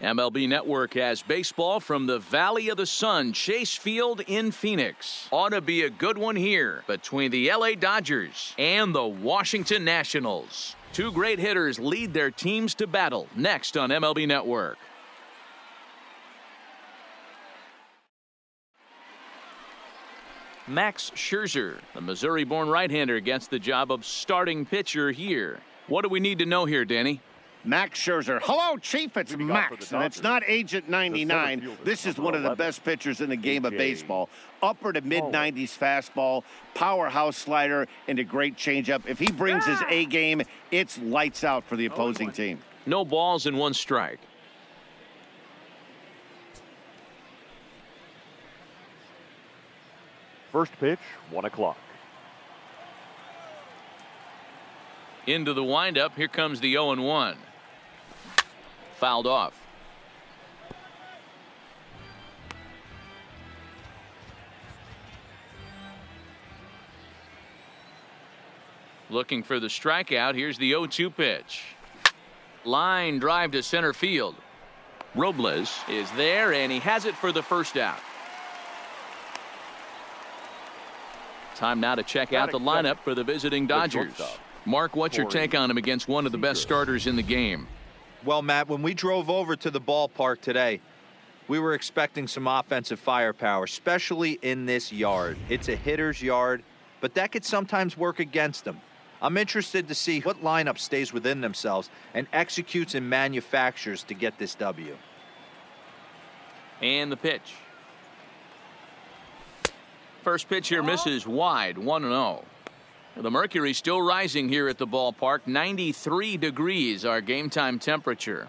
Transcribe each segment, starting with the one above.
MLB Network has baseball from the Valley of the Sun, Chase Field in Phoenix. Ought to be a good one here between the LA Dodgers and the Washington Nationals. Two great hitters lead their teams to battle next on MLB Network. Max Scherzer, the Missouri-born right-hander, gets the job of starting pitcher here. What do we need to know here, Danny? Max Scherzer. Hello, Chief. It's Max, and it's not Agent 99. This is one of the best pitchers in the game of baseball. Upper to mid-90s fastball, powerhouse slider, and a great changeup. If he brings his A game, it's lights out for the opposing team. No balls and one strike. First pitch, 1 o'clock. Into the windup. Here comes the 0-1. Fouled off. Looking for the strikeout. Here's the 0-2 pitch. Line drive to center field. Robles is there, and he has it for the first out. Time now to check out the lineup for the visiting Dodgers. Mark, what's your take on him against one of the best starters in the game? Well, Matt, when we drove over to the ballpark today, we were expecting some offensive firepower, especially in this yard. It's a hitter's yard, but that could sometimes work against them. I'm interested to see what lineup stays within themselves and executes and manufactures to get this W. And the pitch. First pitch here misses wide, 1-0. The mercury still rising here at the ballpark. 93 degrees, our game time temperature.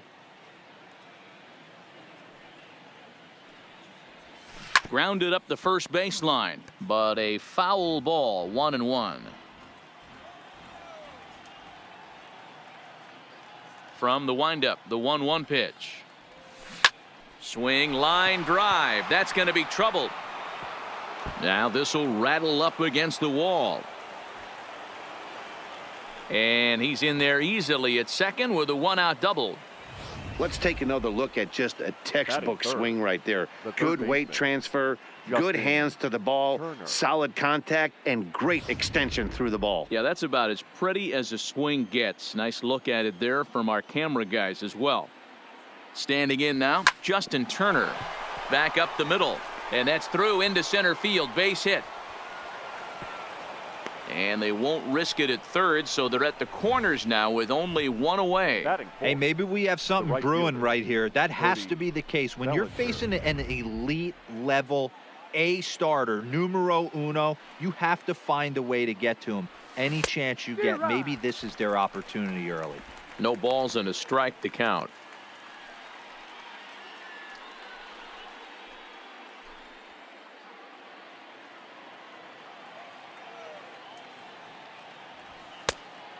Grounded up the first baseline, but a foul ball, 1-1. From the windup, the 1-1 pitch. Swing, line drive. That's going to be trouble. Now this will rattle up against the wall. And he's in there easily at second with a 1-out double. Let's take another look at just a textbook swing right there. Good weight transfer, good hands to the ball, solid contact, and great extension through the ball. Yeah, that's about as pretty as a swing gets. Nice look at it there from our camera guys as well. Standing in now, Justin Turner. Back up the middle. And that's through into center field. Base hit. And they won't risk it at third, so they're at the corners now with only one away. Hey, maybe we have something brewing right here. That has to be the case. When you're facing an elite level A starter, numero uno, you have to find a way to get to him. Any chance you get, maybe this is their opportunity early. No balls and a strike to count.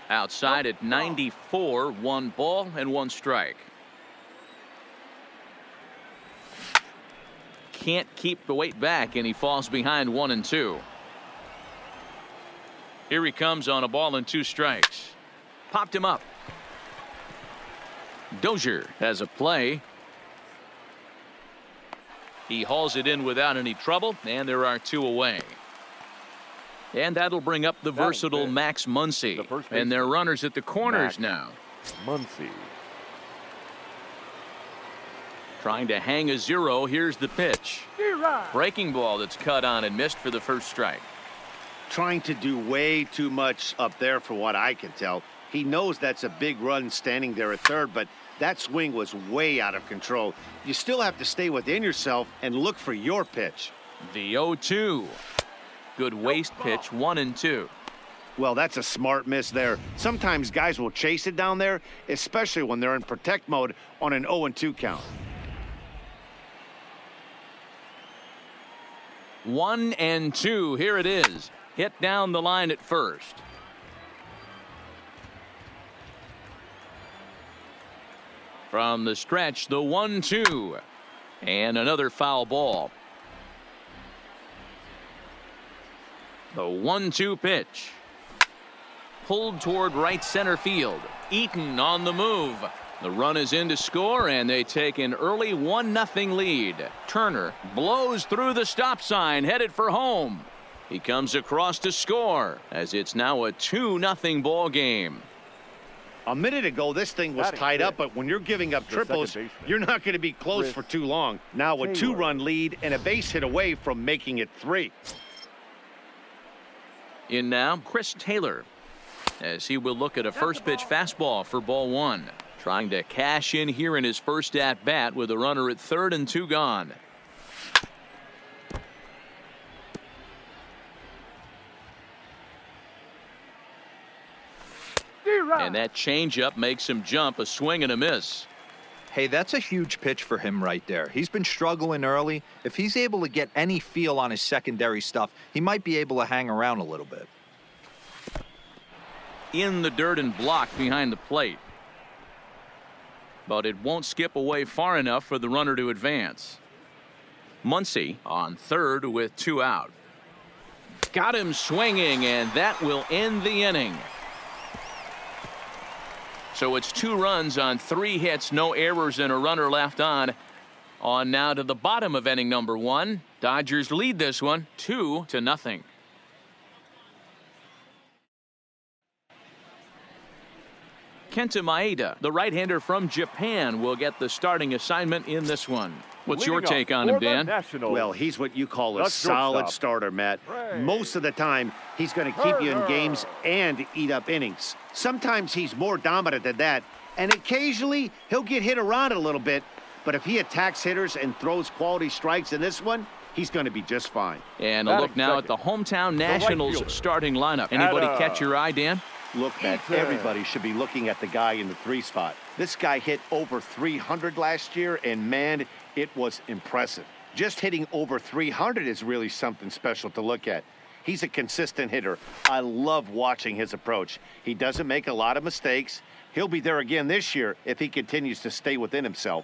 Outside at 94, 1 ball and 1 strike. Can't keep the weight back, and he falls behind 1-2. Here he comes on a ball and 2 strikes. Popped him up. Dozier has a play. He hauls it in without any trouble, and there are 2 away. And that'll bring up the versatile Max Muncy. And they're runners at the corners now. Muncy. Trying to hang a 0. Here's the pitch. Breaking ball that's cut on and missed for the first strike. Trying to do way too much up there for what I can tell. He knows that's a big run standing there at third, but that swing was way out of control. You still have to stay within yourself and look for your pitch. The 0-2. Good waist pitch, 1-2. Well, that's a smart miss there. Sometimes guys will chase it down there, especially when they're in protect mode on an 0-2 count. 1-2. Here it is. Hit down the line at first. From the stretch, the 1-2. And another foul ball. The 1-2 pitch. Pulled toward right center field. Eaton on the move. The run is in to score, and they take an early 1-0 lead. Turner blows through the stop sign, headed for home. He comes across to score, as it's now a 2-0 ball game. A minute ago, this thing was tied up, but when you're giving up triples, you're not going to be close for too long. Now a 2-run lead and a base hit away from making it 3. In now, Chris Taylor, as he will look at a first pitch fastball for ball 1. Trying to cash in here in his first at-bat with a runner at third and 2 gone. And that changeup makes him jump, a swing and a miss. Hey, that's a huge pitch for him right there. He's been struggling early. If he's able to get any feel on his secondary stuff, he might be able to hang around a little bit. In the dirt and blocked behind the plate. But it won't skip away far enough for the runner to advance. Muncy on third with 2 out. Got him swinging, and that will end the inning. So it's 2 runs on 3 hits, no errors, and a runner left on. On now to the bottom of inning number 1. Dodgers lead this one 2-0. Kenta Maeda, the right-hander from Japan, will get the starting assignment in this one. What's your take on him, Dan? Well, he's what you call a solid starter, Matt. Most of the time, he's going to keep you in games and eat up innings. Sometimes he's more dominant than that, and occasionally he'll get hit around a little bit. But if he attacks hitters and throws quality strikes in this one, he's going to be just fine. And a look now at the hometown Nationals starting lineup. Anybody catch your eye, Dan? Look, Matt, everybody should be looking at the guy in the 3 spot. This guy hit over 300 last year, and man, it was impressive. Just hitting over 300 is really something special to look at. He's a consistent hitter. I love watching his approach. He doesn't make a lot of mistakes. He'll be there again this year if he continues to stay within himself.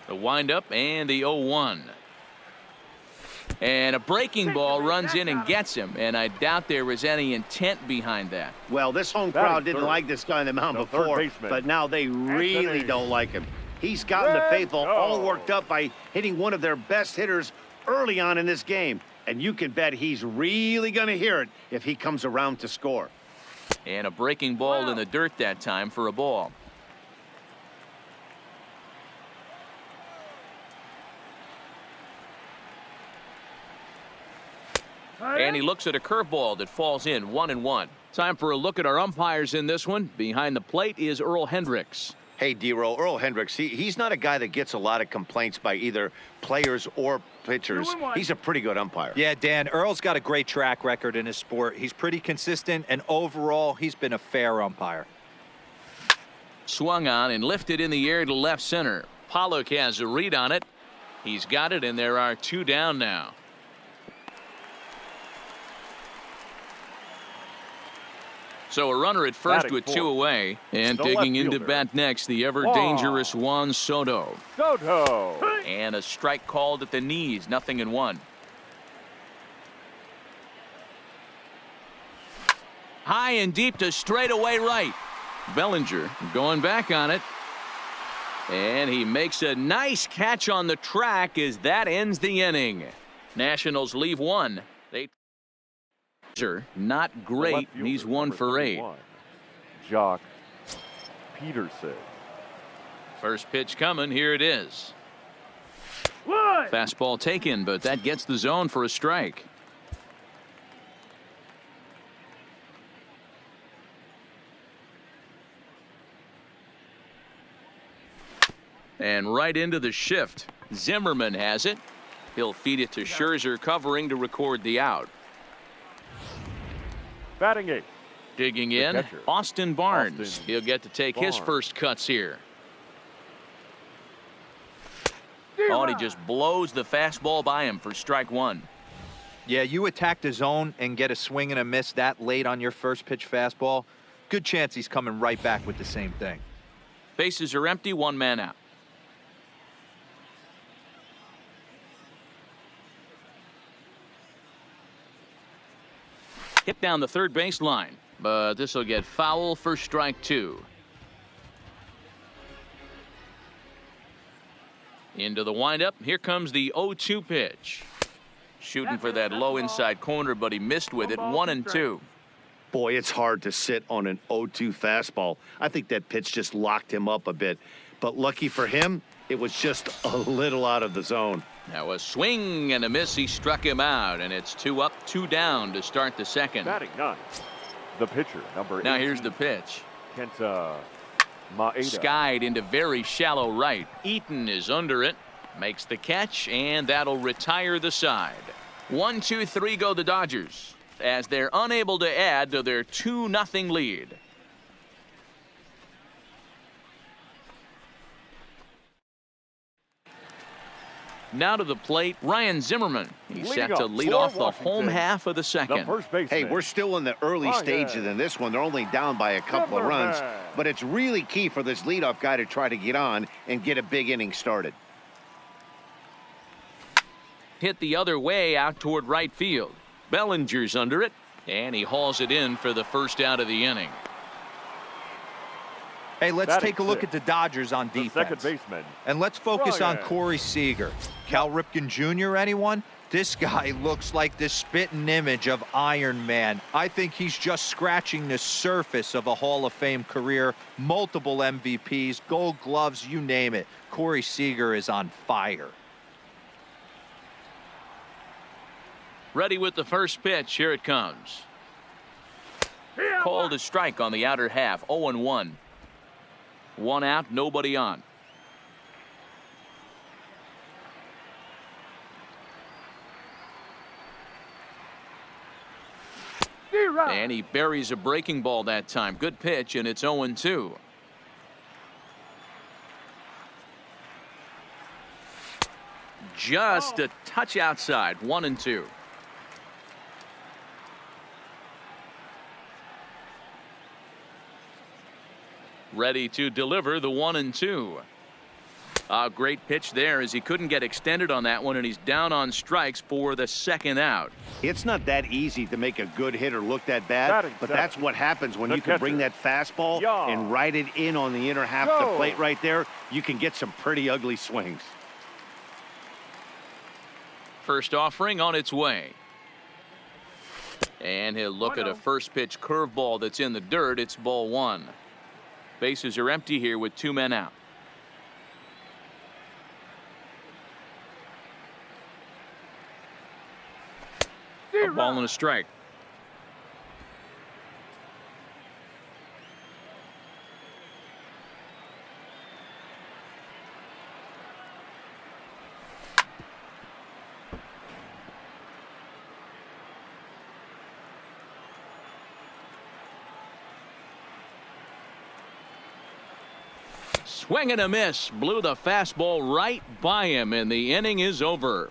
The windup and the 0-1. And a breaking ball runs in and gets him, and I doubt there was any intent behind that. Well, this home crowd didn't like this guy on the mound before, but now they really don't like him. He's gotten the faithful all worked up by hitting one of their best hitters early on in this game, and you can bet he's really going to hear it if he comes around to score. And a breaking ball in the dirt that time for a ball. And he looks at a curveball that falls in 1-1. Time for a look at our umpires in this one. Behind the plate is Earl Hendricks. Hey, D-Roll, Earl Hendricks, he's not a guy that gets a lot of complaints by either players or pitchers. He's a pretty good umpire. Yeah, Dan, Earl's got a great track record in his sport. He's pretty consistent, and overall, he's been a fair umpire. Swung on and lifted in the air to left center. Pollock has a read on it. He's got it, and there are 2 down now. So a runner at first with 2 away. And digging into bat next, the ever-dangerous Juan Soto. And a strike called at the knees, 0-1. High and deep to straightaway right. Bellinger going back on it. And he makes a nice catch on the track as that ends the inning. Nationals leave 1. They not great. He's 1 for 8. Jock Peterson. First pitch coming. Here it is. Fastball taken, but that gets the zone for a strike. And right into the shift. Zimmerman has it. He'll feed it to Scherzer, covering to record the out. Batting 8. Digging in, Austin Barnes. He'll get to take his first cuts here. Oh, and he just blows the fastball by him for strike 1. Yeah, you attack the zone and get a swing and a miss that late on your first pitch fastball. Good chance he's coming right back with the same thing. Bases are empty, 1 man out. Hit down the third baseline, but this will get foul for strike 2. Into the windup. Here comes the 0-2 pitch. Shooting for that low inside corner, but he missed with it. 1-2. Boy, it's hard to sit on an 0-2 fastball. I think that pitch just locked him up a bit. But lucky for him, it was just a little out of the zone. Now a swing and a miss. He struck him out, and it's 2 up, 2 down to start the second. Batting 9. The pitcher, number 18. Now here's the pitch. Kenta Maeda. Skied into very shallow right. Eaton is under it. Makes the catch, and that'll retire the side. 1-2-3 go the Dodgers, as they're unable to add to their 2-0 lead. Now to the plate, Ryan Zimmerman. He's set to lead off the home half of the second. Hey, we're still in the early stages in this one. They're only down by a couple of runs, but it's really key for this leadoff guy to try to get on and get a big inning started. Hit the other way out toward right field. Bellinger's under it, and he hauls it in for the first out of the inning. Hey, let's take a look at the Dodgers on defense. Second baseman. And let's focus on Corey Seager. Cal Ripken Jr., anyone? This guy looks like the spitting image of Iron Man. I think he's just scratching the surface of a Hall of Fame career. Multiple MVPs, Gold Gloves, you name it. Corey Seager is on fire. Ready with the first pitch. Here it comes. Called a strike on the outer half. 0-1. 1 out, nobody on. And he buries a breaking ball that time. Good pitch, and it's 0-2. Just a touch outside. 1-2. Ready to deliver the 1-2. A great pitch there, as he couldn't get extended on that one, and he's down on strikes for the second out. It's not that easy to make a good hitter look that bad, but that's what happens when you can bring that fastball and ride it in on the inner half of the plate right there. You can get some pretty ugly swings. First offering on its way. And he'll look at a first pitch curveball that's in the dirt. It's ball 1. Bases are empty here with 2 men out. A ball and a strike. Swing and a miss. Blew the fastball right by him, and the inning is over.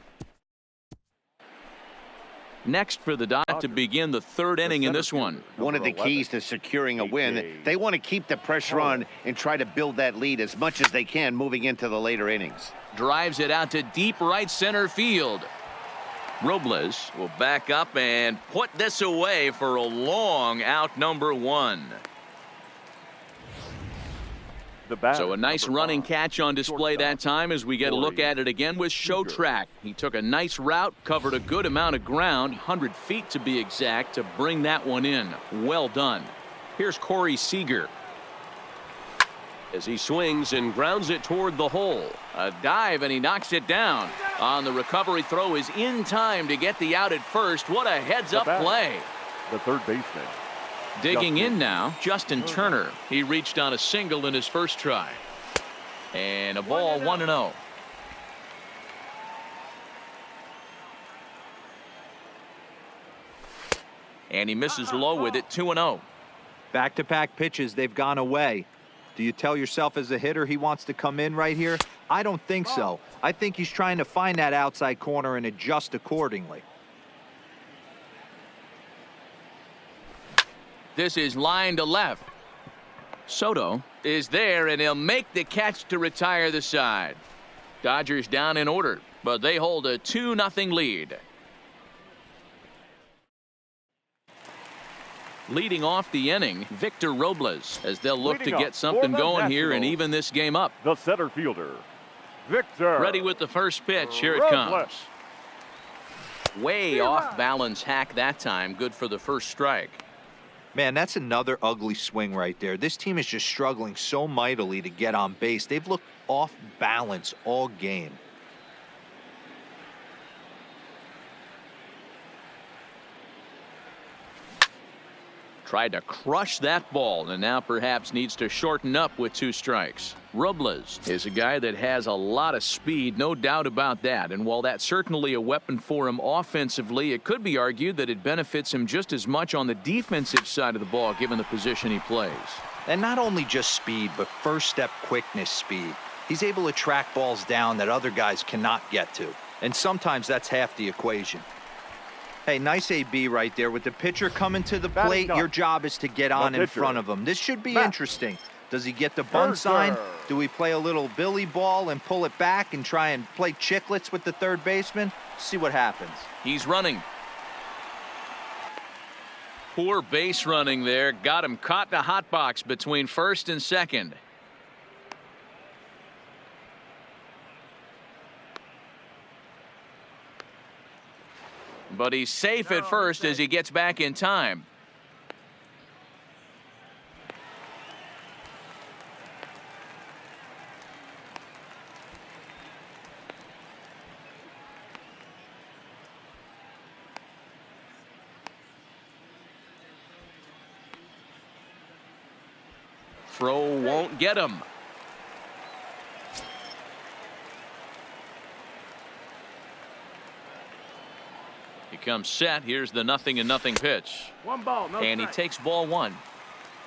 Next for the Dodgers to begin the third inning in this one. One of the keys to securing a win, they want to keep the pressure on and try to build that lead as much as they can moving into the later innings. Drives it out to deep right center field. Robles will back up and put this away for a long out, number 1. So a nice running catch on display that time, as we get a look at it again with Show Track. He took a nice route, covered a good amount of ground, 100 feet to be exact, to bring that one in. Well done. Here's Corey Seager, as he swings and grounds it toward the hole. A dive, and he knocks it down. On the recovery throw is in time to get the out at first. What a heads-up play. The third baseman. Digging in now, Justin Turner. He reached on a single in his first try. And a ball, 1-0. And he misses low with it, 2-0. Back-to-back pitches, they've gone away. Do you tell yourself as a hitter he wants to come in right here? I don't think so. I think he's trying to find that outside corner and adjust accordingly. This is line to left. Soto is there, and he'll make the catch to retire the side. Dodgers down in order, but they hold a 2-0 lead. Leading off the inning, Victor Robles, as they'll look to Leading get up something for the going here and Nationals. even this game up. The center fielder, Victor. Ready with the first pitch. Here it Robles. comes. Way off balance hack that time. Good for the first strike. Man, that's another ugly swing right there. This team is just struggling so mightily to get on base. They've looked off balance all game. Tried to crush that ball and now perhaps needs to shorten up with 2 strikes. Robles is a guy that has a lot of speed, no doubt about that. And while that's certainly a weapon for him offensively, it could be argued that it benefits him just as much on the defensive side of the ball given the position he plays. And not only just speed, but first step quickness speed. He's able to track balls down that other guys cannot get to. And sometimes that's half the equation. Hey, nice AB right there. With the pitcher coming to the plate, your job is to get on in front of him. This should be interesting. Does he get the bunt sign? Do we play a little billy ball and pull it back and try and play chicklets with the third baseman? See what happens. He's running. Poor base running there. Got him caught in a hot box between first and second. But he's safe at first as he gets back in time. Throw won't get him. He comes set. Here's the 0-0 pitch. 1 ball, no And he strike. takes ball 1.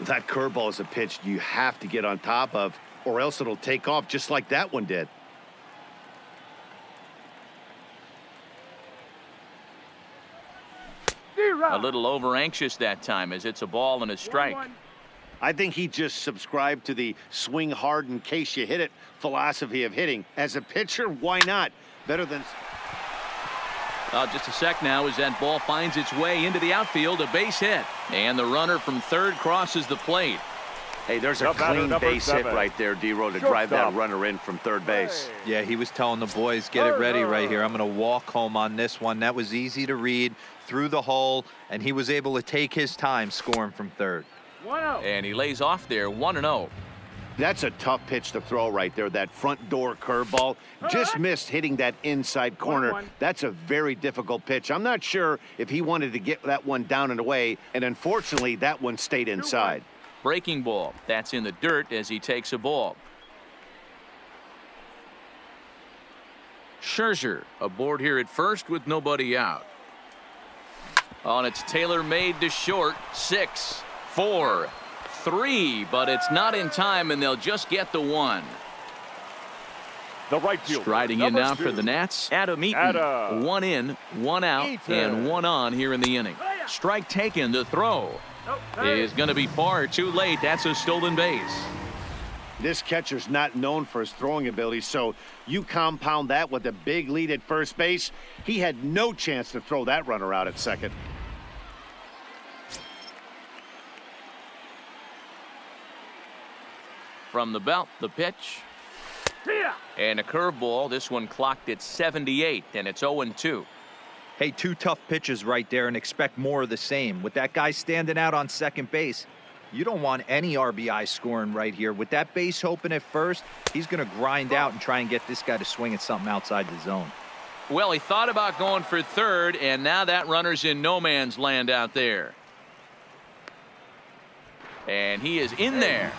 That curveball is a pitch you have to get on top of, or else it'll take off just like that one did. A little over anxious that time as it's a ball and a strike. I think he just subscribed to the swing hard in case you hit it philosophy of hitting. As a pitcher, why not? Better than... Just a sec now as that ball finds its way into the outfield, a base hit. And the runner from third crosses the plate. Hey, there's a The batter, clean number base 7. hit right there, D-Row, to drive that Shortstop. runner in from third base. Yeah, he was telling the boys, get it ready right here. I'm going to walk home on this one. That was easy to read through the hole, and he was able to take his time scoring from third. 1-0. And he lays off there 1-0. That's a tough pitch to throw right there. That front door curveball just missed hitting that inside corner. 1-1. That's a very difficult pitch. I'm not sure if he wanted to get that one down and away, and unfortunately, that one stayed inside. Breaking ball. That's in the dirt as he takes a ball. Scherzer aboard here at first with nobody out. On it's tailor-made to short. 6, 4, 3, but it's not in time, and they'll just get the 1. The right fielder, Striding in number now 2. for the Nats, Adam Eaton. Adam 1 in, 1 out, Eaton. and 1 on here in the inning. Strike taken. The throw is going to be far too late. That's a stolen base. This catcher's not known for his throwing ability, so you compound that with a big lead at first base. He had no chance to throw that runner out at second. From the belt, the pitch. And a curveball. This one clocked at 78, and it's 0-2. Hey, 2 tough pitches right there, and expect more of the same. With that guy standing out on second base, you don't want any RBI scoring right here. With that base open at first, he's going to grind out and try and get this guy to swing at something outside the zone. Well, he thought about going for third, and now that runner's in no man's land out there. And he is in there.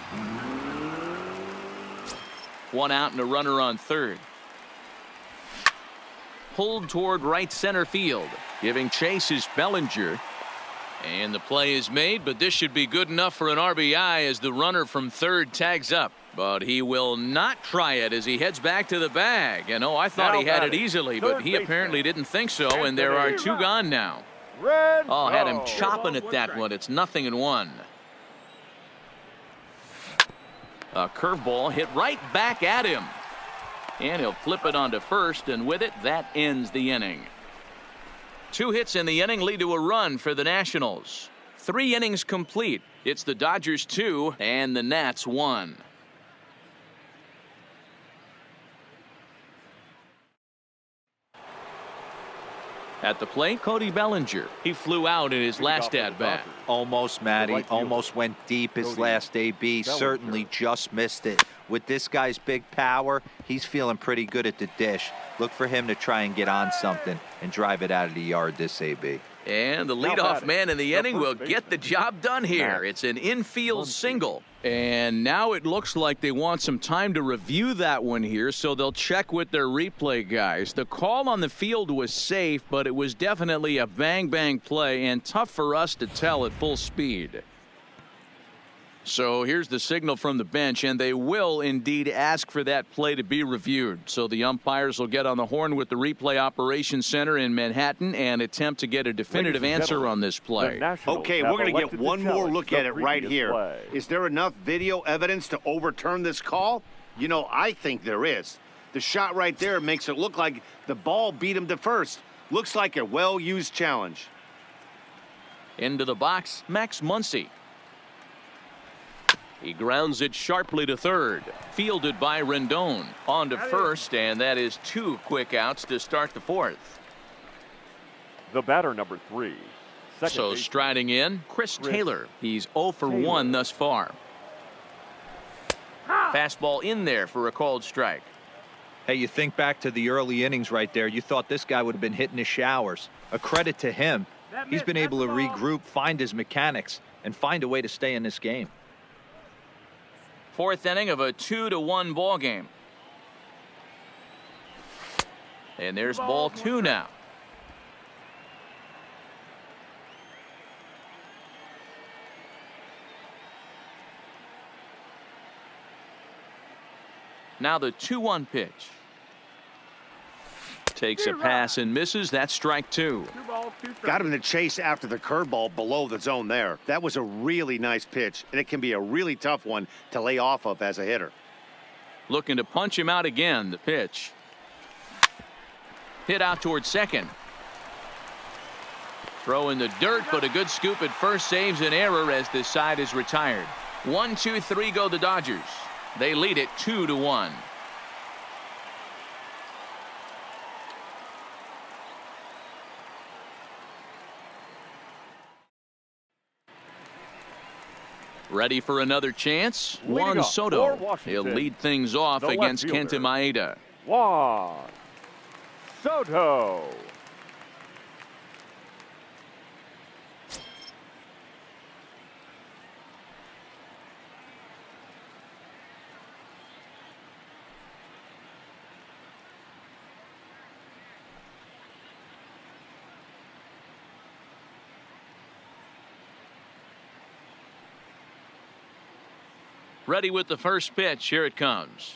1 out and a runner on third. Pulled toward right center field. Giving chase is Bellinger. And the play is made, but this should be good enough for an RBI as the runner from third tags up. But he will not try it as he heads back to the bag. And I thought Now he had it batting, easily, but third he baseman, apparently didn't think so, and there are 2 gone now. Oh, had him chopping at that one. It's 0-1. A curveball hit right back at him. And he'll flip it onto first, and with it, that ends the inning. 2 hits in the inning lead to a run for the Nationals. 3 innings complete. It's the Dodgers 2 and the Nats 1. At the plate, Cody Bellinger. He flew out in his last at-bat. Almost, Matty. Almost went deep his last AB. Certainly just missed it. With this guy's big power, he's feeling pretty good at the dish. Look for him to try and get on something and drive it out of the yard this AB. And the leadoff man in the inning will get the job done here. It's an infield single. And now it looks like they want some time to review that one here, so they'll check with their replay guys. The call on the field was safe, but it was definitely a bang-bang play and tough for us to tell at full speed. So here's the signal from the bench, and they will indeed ask for that play to be reviewed. So the umpires will get on the horn with the replay operations center in Manhattan and attempt to get a definitive answer on this play. Okay, we're going to get one more look at it right here. Is there enough video evidence to overturn this call? You know, I think there is. The shot right there makes it look like the ball beat him to first. Looks like a well-used challenge. Into the box, Max Muncy. He grounds it sharply to third. Fielded by Rendon. On to first, and that is 2 quick outs to start the 4th. The batter, number 3. So striding in, Chris Taylor. He's 0 for 1 thus far. Fastball in there for a called strike. Hey, you think back to the early innings right there. You thought this guy would have been hitting his showers. A credit to him. He's been able to regroup, find his mechanics, and find a way to stay in this game. 4th inning of a 2-1 ball game. And there's ball 2 now. Now the 2-1 pitch. Takes a pass and misses. That's strike 2. Got him in the chase after the curveball below the zone there. That was a really nice pitch, and it can be a really tough one to lay off of as a hitter. Looking to punch him out again. The pitch. Hit out towards second. Throw in the dirt, but a good scoop at first saves an error as this side is retired. 1, 2, 3 go the Dodgers. They lead it 2-1. Ready for another chance? Juan Soto. He'll lead things off against Kenta Maeda. Juan Soto. Ready with the first pitch. Here it comes.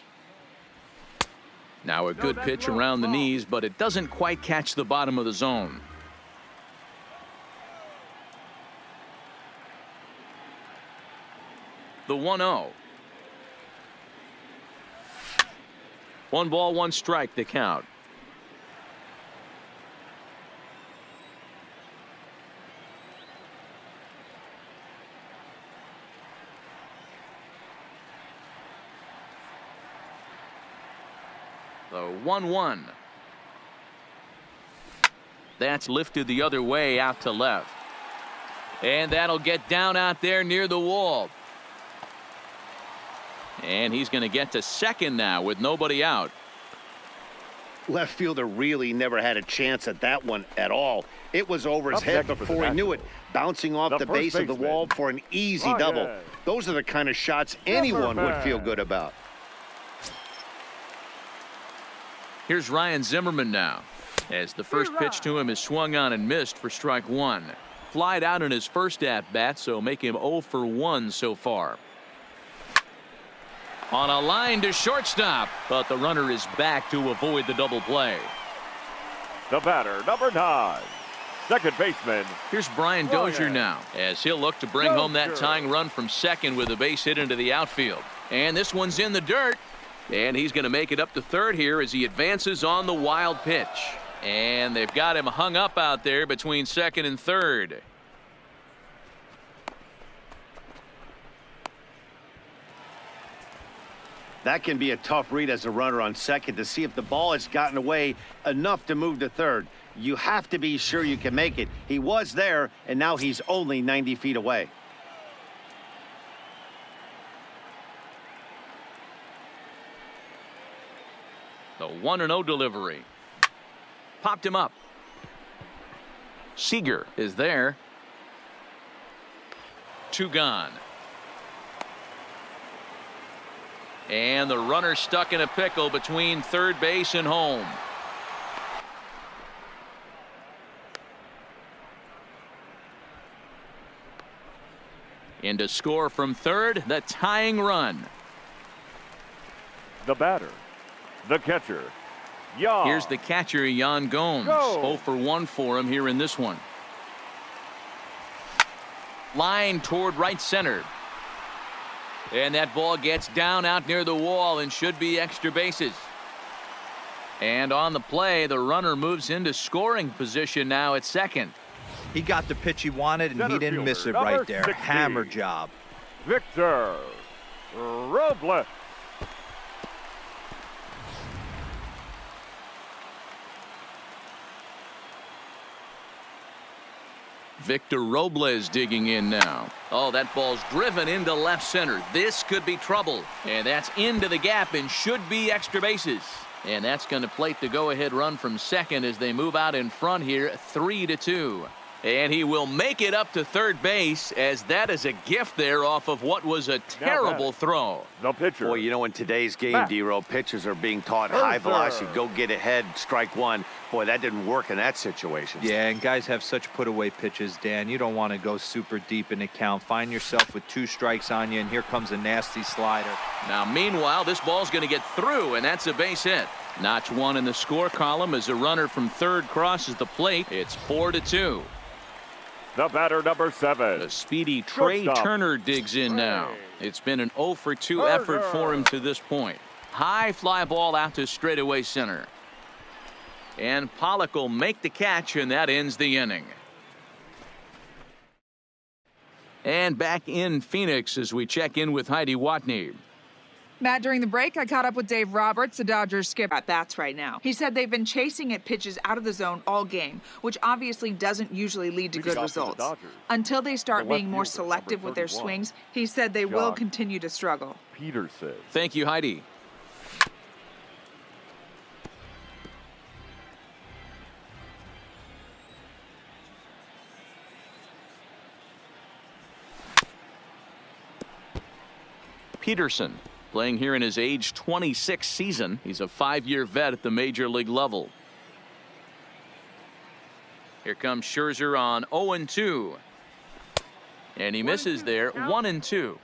Now a good pitch around the knees, but it doesn't quite catch the bottom of the zone. The 1-0. 1 ball, 1 strike, the count. The 1-1. That's lifted the other way out to left. And that'll get down out there near the wall. And he's going to get to second now with nobody out. Left fielder really never had a chance at that one at all. It was over his head before he knew it, bouncing off the base of the wall for an easy double. Those are the kind of shots anyone would feel good about. Here's Ryan Zimmerman now, as the first pitch to him is swung on and missed for strike 1. Flied out in his first at-bat, so make him 0 for 1 so far. On a line to shortstop, but the runner is back to avoid the double play. The batter, number 9, second baseman. Here's Brian Dozier now, as he'll look to bring home that tying run from second with a base hit into the outfield. And this one's in the dirt. And he's going to make it up to third here as he advances on the wild pitch. And they've got him hung up out there between second and third. That can be a tough read as a runner on second to see if the ball has gotten away enough to move to third. You have to be sure you can make it. He was there, and now he's only 90 feet away. The 1-0 delivery. Popped him up. Seager is there. 2 gone. And the runner stuck in a pickle between third base and home. In to score from third, the tying run. The batter, the catcher, Jan. Here's the catcher, Jan Gomes. Go. 0 for 1 for him here in this one. Line toward right center. And that ball gets down out near the wall and should be extra bases. And on the play, the runner moves into scoring position now at second. He got the pitch he wanted, and Center he didn't miss it fielder, right number there. 60. Hammer job. Victor Robles. Victor Robles digging in now. Oh, that ball's driven into left center. This could be trouble. And that's into the gap and should be extra bases. And that's going to plate the go-ahead run from second as they move out in front here, 3-2. And he will make it up to third base, as that is a gift there off of what was a terrible throw. The pitcher. Boy, you know, in today's game, Back. D-Row, pitchers are being taught high velocity. Sir. Go get ahead, strike one. Boy, that didn't work in that situation. Yeah, and guys have such put-away pitches, Dan. You don't want to go super deep in the count. Find yourself with 2 strikes on you, and here comes a nasty slider. Now, meanwhile, this ball's going to get through, and that's a base hit. Notch 1 in the score column as a runner from third crosses the plate. It's 4-2. The batter, number 7. The speedy Trey Shortstop. Turner digs in now. It's been an 0 for 2 effort for him to this point. High fly ball out to straightaway center. And Pollock will make the catch, and that ends the inning. And back in Phoenix as we check in with Heidi Watney. Matt, during the break, I caught up with Dave Roberts, the Dodgers skip at bats right now. He said they've been chasing at pitches out of the zone all game, which obviously doesn't usually lead to good results. Until they start The left being more fielder, selective number with their 31. swings, he said they will John. continue to struggle. Peterson. Thank you, Heidi. Peterson playing here in his age 26 season. He's a 5-year vet at the major league level. Here comes Scherzer on 0-2. And he misses there, 1-2.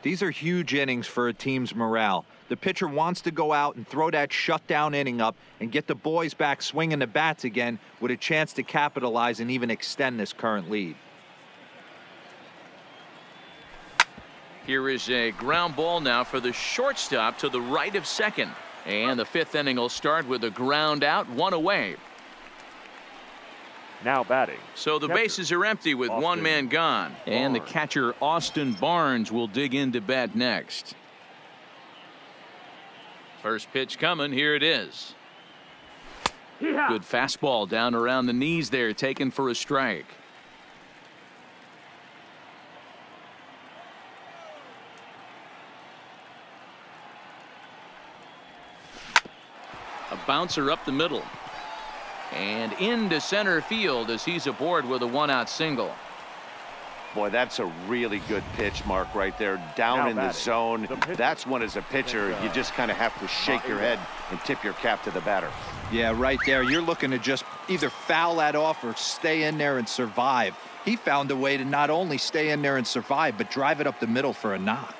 These are huge innings for a team's morale. The pitcher wants to go out and throw that shutdown inning up and get the boys back swinging the bats again with a chance to capitalize and even extend this current lead. Here is a ground ball now for the shortstop to the right of second. And the 5th inning will start with a ground out, 1 away. Now batting. So the Catcher, bases are empty with Austin 1 man gone. And the Barnes. catcher, Austin Barnes, will dig into bat next. First pitch coming. Here it is. Good fastball down around the knees there, taken for a strike. A bouncer up the middle. And into center field as he's aboard with a 1-out single. Boy, that's a really good pitch, Mark, right there. Down Now in the batting, zone. the pitcher. That's when, as a pitcher, you just kind of have to shake your head and tip your cap to the batter. Yeah, right there. You're looking to just either foul that off or stay in there and survive. He found a way to not only stay in there and survive, but drive it up the middle for a knock.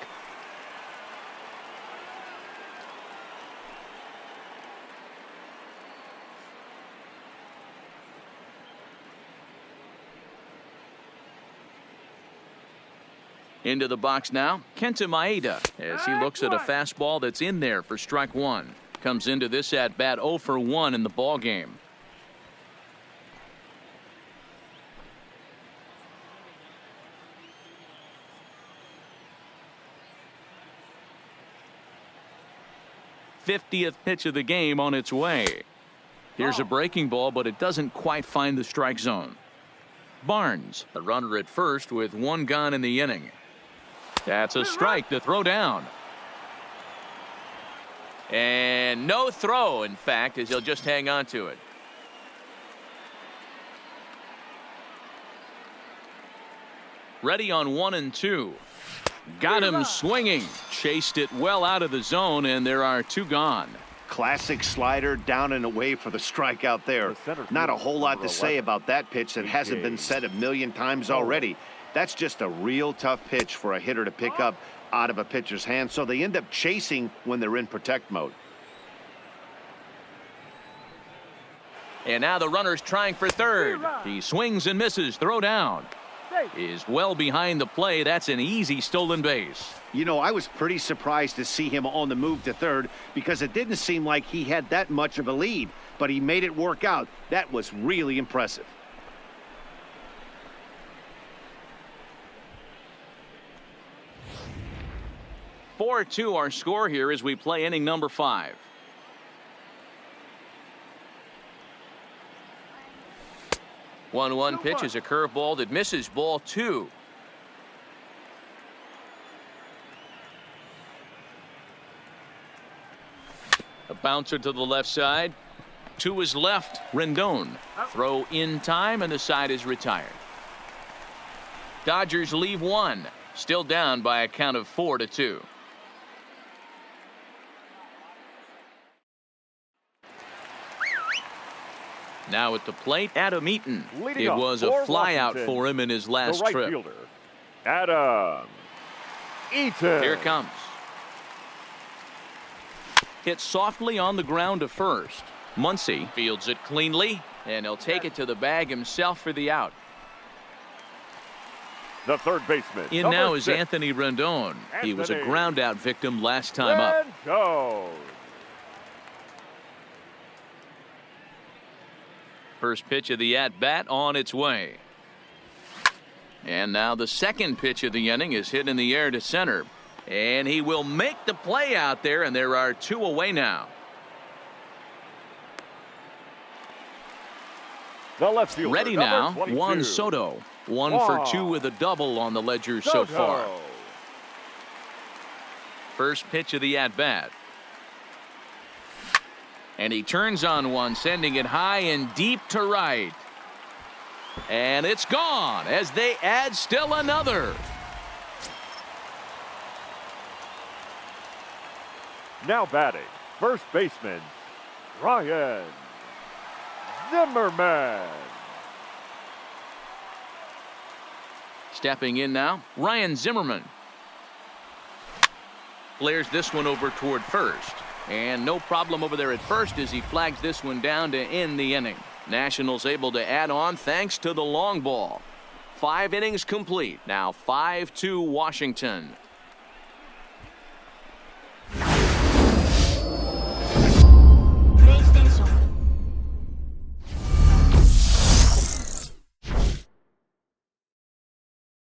Into the box now, Kenta Maeda, as he looks at a fastball that's in there for strike 1. Comes into this at bat 0 for 1 in the ball game. 50th pitch of the game on its way. Here's a breaking ball, but it doesn't quite find the strike zone. Barnes, the runner at first with one gone in the inning. That's a strike to throw down. And no throw, in fact, as he'll just hang on to it. Ready on 1 and 2. Got him swinging. Chased it well out of the zone, and there are 2 gone. Classic slider down and away for the strikeout there. Not a whole lot to say about that pitch that hasn't been said a million times already. That's just a real tough pitch for a hitter to pick up out of a pitcher's hand, so they end up chasing when they're in protect mode. And now the runner's trying for third. He swings and misses. Throw down. Is well behind the play. That's an easy stolen base. You know, I was pretty surprised to see him on the move to third because it didn't seem like he had that much of a lead, but he made it work out. That was really impressive. (4-2) our score here as we play inning number 5. One pitch is a curveball that misses. Ball 2. A bouncer to the left side. 2 is left. Rendon. Throw in time, and the side is retired. Dodgers leave 1. Still down by a count of 4-2. Now at the plate, Adam Eaton. It was a flyout for him in his last the right trip. Fielder, Adam Eaton. Here comes. Hit softly on the ground to first. Muncy fields it cleanly, and he'll take it to the bag himself for the out. The third baseman. In now is Anthony Rendon. He was a ground out victim last time up. Go. First pitch of the at-bat on its way. And now the second pitch of the inning is hit in the air to center. And he will make the play out there, and there are 2 away now. The left fielder, ready now, 22. Juan Soto. 1 for 2 with a double on the ledger so far. First pitch of the at-bat. And he turns on one, sending it high and deep to right. And it's gone as they add still another. Now batting, first baseman, Ryan Zimmerman. Stepping in now, Ryan Zimmerman. Flares this one over toward first. And no problem over there at first as he flags this one down to end the inning. Nationals able to add on thanks to the long ball. 5 innings complete. Now 5-2 Washington.